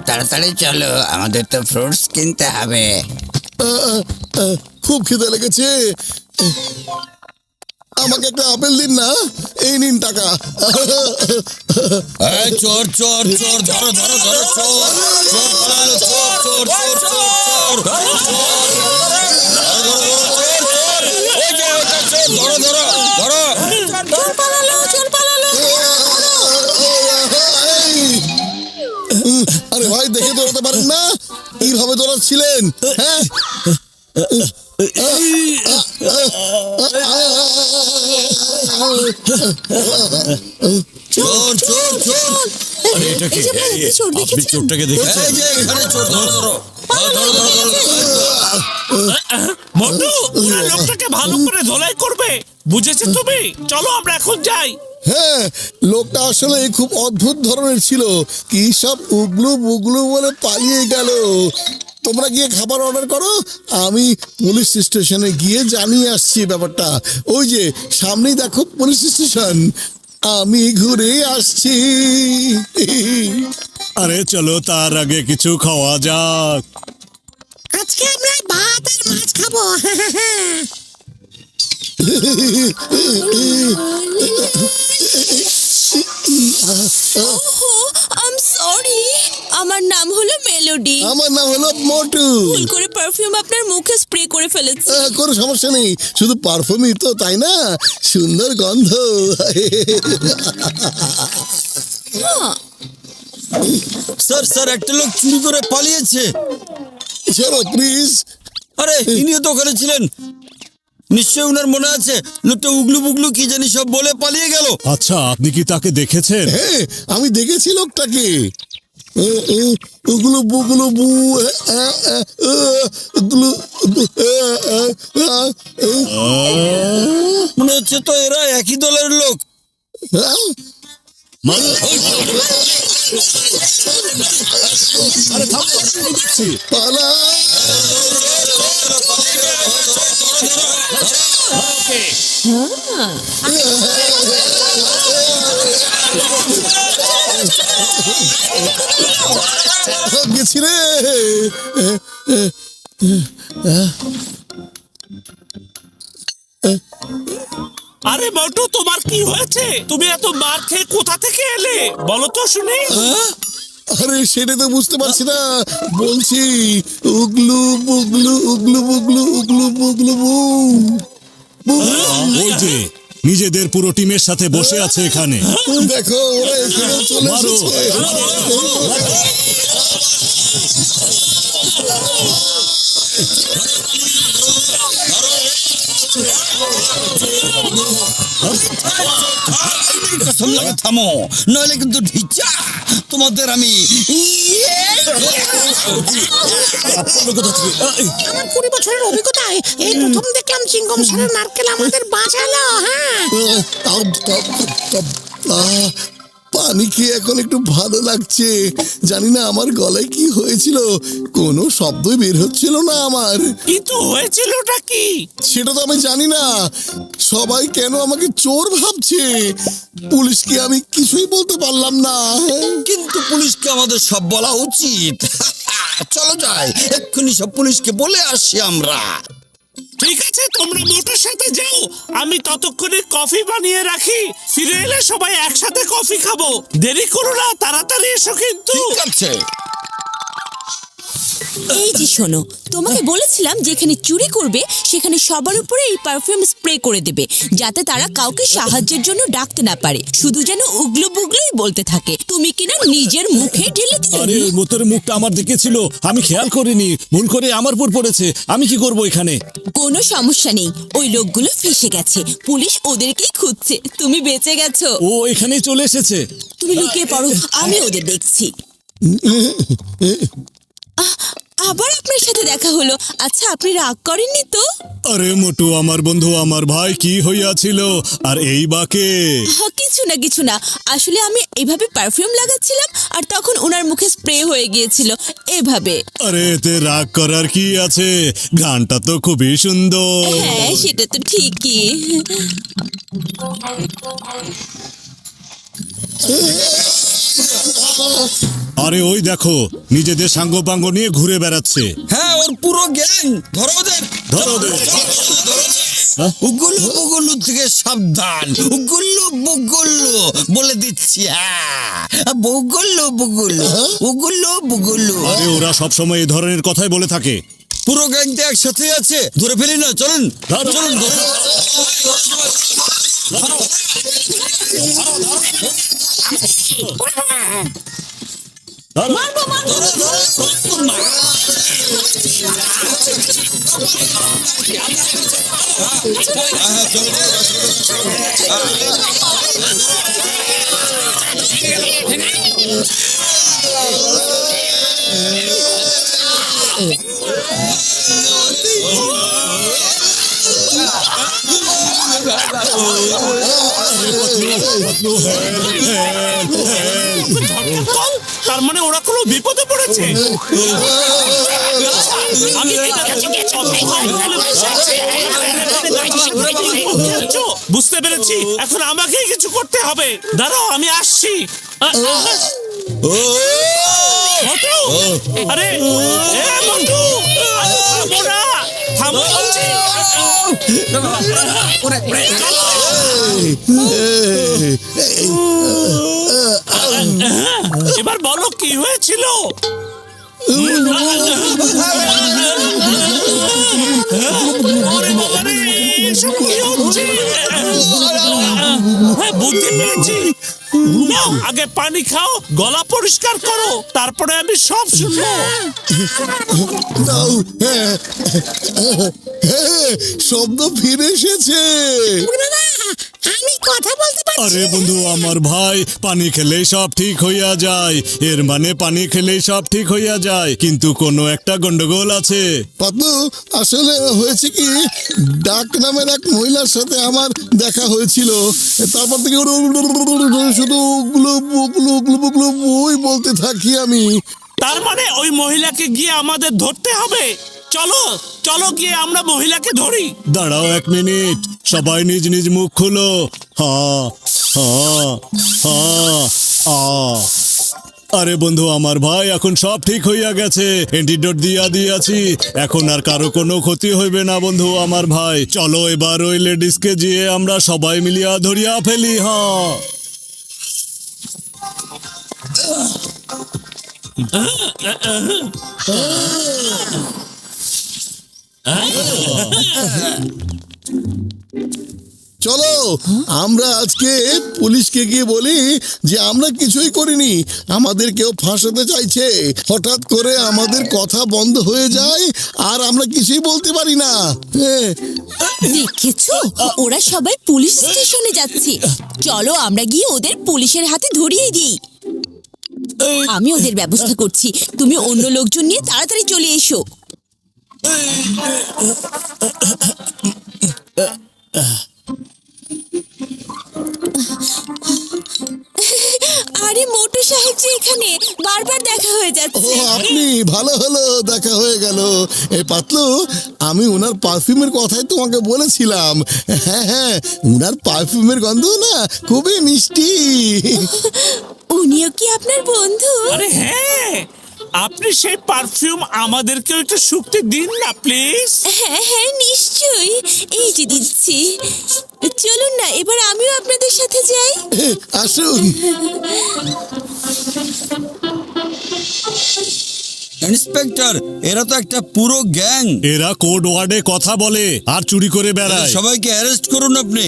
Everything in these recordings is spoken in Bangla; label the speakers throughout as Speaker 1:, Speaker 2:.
Speaker 1: তাড়াতাড়ি চলো, আমাদের তো ফ্রুটস কিনতে হবে।
Speaker 2: খুব খিদে লেগেছে, আমাকে একটা আপেল দিন না। এই নিন টাকা।
Speaker 3: চোর চোর চোর, ধরো ধরো ধরো, চোর চোর পালালো, চোর চোর চোর চোর চোর, ওই যে ওটা চোর, ধরো ধরো ধরো।
Speaker 4: চোর পালালো, চোর পালালো।
Speaker 2: আরে ভাই, দেখে দৌড়াতে পারেন না? কিভাবে দৌড়াচ্ছিলেন? হ্যাঁ,
Speaker 3: চোর চোর চোর। আরে এটা কি? আপনি চোরটাকে দেখেছেন? এই যে এখানে চোর, ধরো ধরো ধরো ধরো ধরো।
Speaker 5: মোটু, ওরা লোকটাকে ভালো করে ধোলাই করবে, বুঝেছো তুমি? চলো আমরা এখন যাই।
Speaker 2: হ্যাঁ, লোকটা আসলে খুব অদ্ভুত ধরনের ছিল। কি সব উগলু বুগলু বলে পালিয়ে গেল। তোমরা গিয়ে খাবার অর্ডার করো, আমি পুলিশ স্টেশনে গিয়ে জানিয়ে আসছি ব্যাপারটা। ওই যে সামনেই দেখো পুলিশ স্টেশন, আমি ঘুরে আসছি।
Speaker 6: আরে চলো, তার আগে কিছু খাওয়া যাক।
Speaker 4: আজকে আমরা ভাত আর মাছ খাবো।
Speaker 7: সরি, আমার নাম হলো মেলোডি।
Speaker 2: আমার নাম হলো মোটু।
Speaker 7: ভুল করে পারফিউম আপনার মুখে স্প্রে করে ফেলেছি।
Speaker 2: কোনো সমস্যা নেই, শুধু পারফিউমই তো, তাই না? সুন্দর গন্ধ।
Speaker 3: স্যার স্যার, একটা লোক চুরি করে পালিয়েছে।
Speaker 2: চলো প্লিজ।
Speaker 3: আরে ইনিও তো ওখানে ছিলেন, নিশ্চয়ই উনার মনে আছে। লোকটা উগলু বুগলু কি জানি সব বলে পালিয়ে গেল।
Speaker 6: আচ্ছা, আপনি কি তাকে দেখেছেন?
Speaker 2: হ্যাঁ, আমি দেখেছি লোকটাকে। উগলু বুগলু বু, উগলু।
Speaker 3: মনে হচ্ছে তো এরা একই দলের লোক।
Speaker 2: পালা। গেছি রে।
Speaker 5: আরে মোটু, তোমার কি হয়েছে? তুমি এত মার খেয়ে কোথা থেকে এলে বলো তো শুনি।
Speaker 2: আরে সেটা তো বুঝতে পারছি না। বলছি উগলু বুগলু, উগলু বুগলু, উগলু বুগলু বু।
Speaker 6: ওই যে নিজেদের পুরো টিমের সাথে বসে আছে এখানে।
Speaker 2: দেখো, ওরা এখানে চলে
Speaker 6: মারো।
Speaker 2: এসেছে।
Speaker 3: কসম লাগে থামো, নইলে কিন্তু ঢিচা তোমাদের আমি।
Speaker 4: আমার 20 বছরের অভিজ্ঞতায় এই প্রথম দেখলাম চিংগম স্যারের নারকেল আমাদের বাঁচালো। হ্যাঁ,
Speaker 2: পানি খেয়ে এখন একটু ভালো লাগছে। জানি না আমার গলায় কি হয়েছিল, কোনো শব্দই বের হচ্ছিল না আমার।
Speaker 5: কিন্তু হয়েছিলটা কি?
Speaker 2: সেটা তো আমি জানি না। সবাই কেন আমাকে চোর ভাবছে, পুলিশকে আমি কিছুই বলতে পারলাম না।
Speaker 3: কিন্তু পুলিশকে আমাদের সব বলা উচিত। চলো যাই, এক্ষুনি সব পুলিশকে বলে আসি আমরা।
Speaker 5: ঠিক আছে, তোমরা মোটুর সাথে যাও, আমি ততক্ষণে কফি বানিয়ে রাখি। ফিরে এলে সবাই একসাথে কফি খাবো। দেরি করো না, তাড়াতাড়ি এসো কিন্তু।
Speaker 3: ঠিক আছে।
Speaker 7: এই যে শোনো, তোমাকে বলেছিলাম যেখানে চুরি করবে সেখানে সবার উপরে এই পারফিউম স্প্রে করে দেবে, যাতে তারা কাউকে সাহায্যের জন্য ডাকতে না পারে, শুধু যেন উগলু বুগলুই বলতে থাকে। তুমি কিনা নিজের মুখে ঢেলে
Speaker 6: আরে
Speaker 7: দিলে।
Speaker 6: মোটের মুখটা আমার দিকে ছিল, আমি খেয়াল করিনি, ভুল করে আমার উপর পড়েছে। আমি কি করব এখানে?
Speaker 7: কোনো সমস্যা নেই, ওই লোকগুলো ফেসে গেছে, পুলিশ ওদেরকেই খুঁজছে। তুমি বেঁচে গেছো।
Speaker 6: ও এখানেই চলে এসেছে।
Speaker 7: তুমি লুকিয়ে পড়ো, আমি ওদের দেখছি। আবার আপনার সাথে দেখা হলো। আচ্ছা, আপনি রাগ করেননি তো?
Speaker 6: আরে মোটু আমার বন্ধু, আমার ভাই, কি হইয়াছিল? আর এই বাকে
Speaker 7: কিছু না, আসলে আমি এভাবে পারফিউম লাগাচ্ছিলাম আর তখন ওনার মুখে স্প্রে হয়ে গিয়েছিল এভাবে।
Speaker 6: আরে এতে রাগ করার কি আছে? গানটা তো খুবই সুন্দর।
Speaker 7: হ্যাঁ, সেটা তো ঠিকই।
Speaker 6: আরে ওই দেখো নিজেদের সাঙ্গপাঙ্গ নিয়ে ঘুরে বেড়াচ্ছে।
Speaker 1: হ্যাঁ ওর পুরো গ্যাং, ধরো ওদের।
Speaker 6: ধরো ওদের।
Speaker 1: উগুল্লু বুগুল্লু থেকে সাবধান, উগুল্লু বুগুল্লু বলে দিচ্ছি। হ্যাঁ বুগুল্লু বুগুল্লু, উগুল্লু বুগুল্লু।
Speaker 6: আরে ওরা সবসময় এই ধরনের কথাই বলে থাকে।
Speaker 1: পুরো গ্যাংটা একসাথে আছে, ধরে ফেলি না, চলুন
Speaker 6: ধরো।
Speaker 1: চলুন ধরো।
Speaker 5: তার মানে ওরা কোনো বিপদে পড়েছে। আমি বুঝতে পেরেছি, এখন আমাকেই কিছু করতে হবে। দাঁড়াও আমি আসছি। মন্টু! আরে এ মন্টু! আরে থামো না! থামো বলছি! এবার বলো কি হয়েছিল? ওরে বাবা রে, এসব কি হচ্ছে? হ্যাঁ, বুদ্ধি পেয়েছি। নাও, আগে পানি খাও, গলা পরিষ্কার করো, তারপরে আমি সব শুনবো।
Speaker 2: দাও। শব্দ ফিরে এসেছে।
Speaker 4: বাবা, আমি কথা বলতে পারছি।
Speaker 6: আরে বন্ধু আমার ভাই, পানি খেলেই সব ঠিক হইয়া যায়। এর মানে পানি খেলেই সব ঠিক হইয়া যায়, কিন্তু কোনো একটা গন্ডগোল আছে।
Speaker 2: পাতলু, আসলে হয়েছে কি, ডাক নামের এক মহিলার সাথে আমার দেখা হয়েছিল। তারপর থেকে শুধু ওই বলতে থাকি আমি।
Speaker 5: তার মানে ওই মহিলাকে গিয়ে আমাদের ধরতে হবে। চলো চলো গিয়ে আমরা মহিলাকে ধরি।
Speaker 6: দাঁড়াও 1 মিনিট, সবাই নিজ নিজ মুখ খুলো। আরে বন্ধু আমার ভাই, এখন সব ঠিক হইয়া গেছে। অ্যান্টিডোট দিয়াছি, এখন আর কারো কোনো ক্ষতি হইবে না বন্ধু আমার ভাই। চলো এবার ওই লেডিসকে গিয়ে আমরা সবাই মিলিয়া ধরিয়া ফেলি।
Speaker 2: চলো আমরা আজকে পুলিশকে গিয়ে বলি যে আমরা কিছুই করিনি, আমাদের কেউ ফাঁসাতে চাইছে। হঠাৎ করে আমাদের কথা বন্ধ হয়ে যায় আর আমরা কিছুই বলতে পারি না।
Speaker 7: দেখেছো, ওরা সবাই পুলিশ স্টেশনে যাচ্ছে। চলো আমরা গিয়ে ওদের পুলিশের হাতে ধরিয়ে দিই। আমি ওদের ব্যবস্থা করছি, তুমি অন্য লোকজন নিয়ে তাড়াতাড়ি চলে এসো। আরে মোটু সাহেব যে এখানে, বারবার দেখা হয়ে
Speaker 2: ও
Speaker 7: যাচ্ছে।
Speaker 2: আপনি, ভালো হলো দেখা হয়ে গেল। এই পাতলু, আমি ওনার পারফিউমের কথাই তোমাকে বলেছিলাম। হ্যাঁ, ওনার পারফিউমের গন্ধ না খুবই মিষ্টি।
Speaker 7: উনিও কি আপনার বন্ধু?
Speaker 5: আরে হ্যাঁ, আপনি সেই পারফিউম আমাদেরকেও একটু শুকতে দিন না প্লিজ।
Speaker 7: হ্যাঁ হ্যাঁ নিশ্চয়ই, এই যে দিচ্ছি। চলুন না, এবার আমিও আপনাদের সাথে যাই।
Speaker 2: আসুন।
Speaker 1: ইন্সপেক্টর, এরা তো একটা পুরো গ্যাং।
Speaker 6: এরা কোড ওয়ার্ডে কথা বলে আর চুরি করে বেড়ায়।
Speaker 1: সবাইকে অ্যারেস্ট করুন আপনি।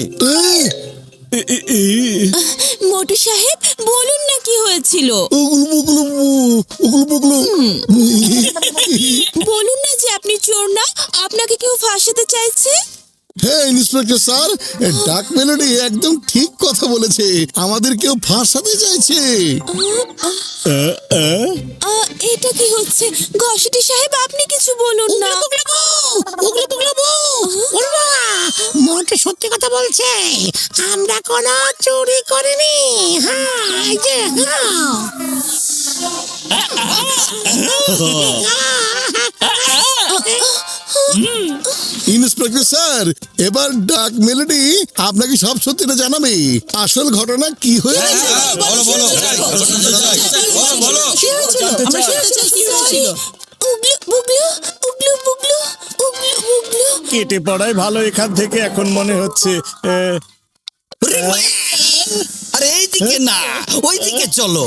Speaker 7: মোটু সাহেব বলুন না কি হয়েছিল। বলুন না যে আপনি চোর না, আপনাকে কেউ ফাঁসাতে চাইছে।
Speaker 2: হ্যাঁ ইন্সপেক্টর স্যার, ডাক মেলোডি একদম ঠিক কথা বলেছে, আমাদের কেউ ফাঁসাতে চাইছে।
Speaker 7: এটা কি হচ্ছে? ঘসেটি সাহেব আপনি কিছু বলুন না।
Speaker 4: মোটে সত্যি কথা বলছে, আমরা কোনো চুরি করিনি। হ্যাঁ, এই যে,
Speaker 2: ইন্সপেক্টর স্যার, এবার ডাক মেলোডি আপনাকে সব সত্যিটা জানাবে। আসল ঘটনা কি হয়েছে।
Speaker 1: বলো বলো
Speaker 7: হয়েছিল? আমরা জানতে চাই কি হয়েছিল? উগলু বুগলু উগলু বুগলু উগলু বুগলু।
Speaker 6: কেটে পড়াই ভালো এখান থেকে এখন মনে হচ্ছে।
Speaker 1: আরে এইদিকে না, ওইদিকে চলো।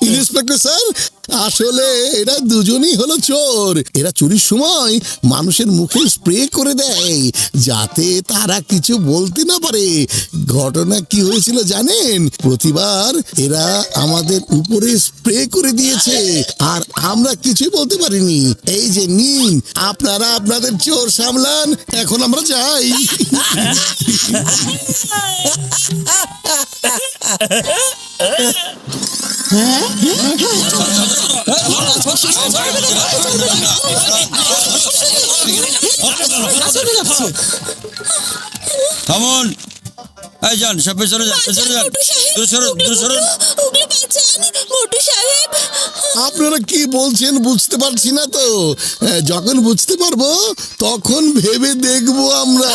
Speaker 2: ইন্সপেক্টর স্যার, আসলে এরা দুজনই হলো চোর। এরা চুরির সময় মানুষের মুখে স্প্রে করে দেয় যাতে তারা কিছু বলতে না পারে। ঘটনা কি হয়েছিল জানেন? প্রতিবার এরা আমাদের উপরে স্প্রে করে দিয়েছে আর আমরা কিছুই বলতে পারিনি। এই যে নিন, আপনারা আপনাদের চোর সামলান, এখন আমরা যাই।
Speaker 1: থামুন, এই যান, সব পেছনে যান, পেছনে যান।
Speaker 7: মোটু সাহেব,
Speaker 1: দূরে সরুন, দূরে সরুন।
Speaker 7: উগলু বাঁচান, মোটু সাহেব।
Speaker 2: আপনারা কি বলছেন বুঝতে পারছি না তো। যখন বুঝতে পারবো তখন ভেবে দেখবো আমরা।